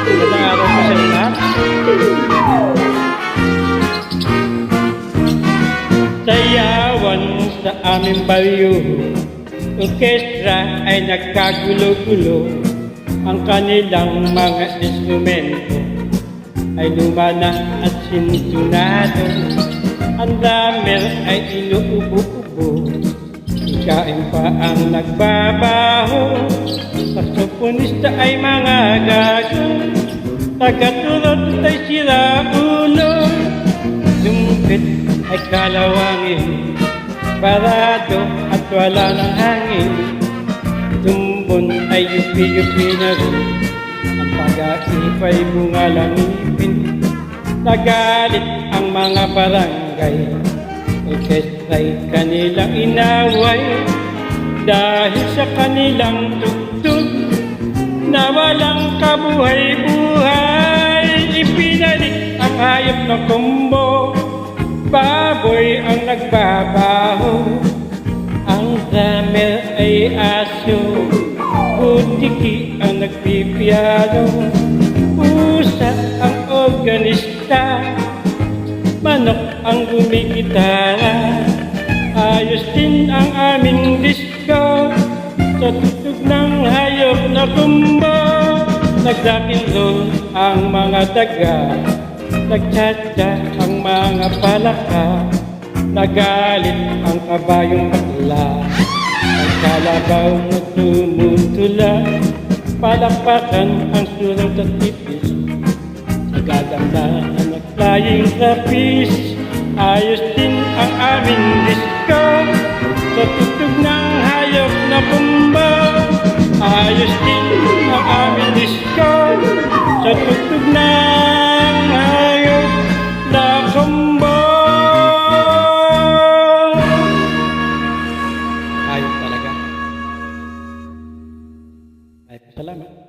Magandang araw po sa lahat. Sayawan sa aming baryo, orkestra ay nagkagulo-gulo. Ang kanilang mga instrumento ay luma na at sintunado. Ang drummer ay inuubo-ubo, ikain pa ang nagbabaho. Saksoponista ay mga gago, taga-turot ay sira ulo. Lumpit ay kalawangin, parado at wala ng hangin. Tumbon ay yupi-yupi na rin, ang pag-aipay bunga lang ipin. Nagalit ang mga barangay, orkestra'y kanilang inaway. Dahil sa kanilang tugtog na walang kabuhay-buhay, ipinalik ang hayop na kumbo, baboy ang nagbabaho. Ang drummer ay aso, butiki ang nagpipiyano. Pusa ang organista, manok ang gumigitara. Ayos din ang aming disco, sa tugtog ng hayop na kumbo. Nag-rock'n'roll ang mga daga, nagtsatsa ang mga palaka. Nagalit ang kabayong bakla, ang kalabaw na tumutula. Palakpakan ang surang at tipis, nagaganda ang flying trapeze. Ayos din ang aming disco, sa tugtog ng hayop na kumbo. Ayos din ang aming disco, sa tugtog ng hayop na kumbo. Ayos talaga. Ay, salamat.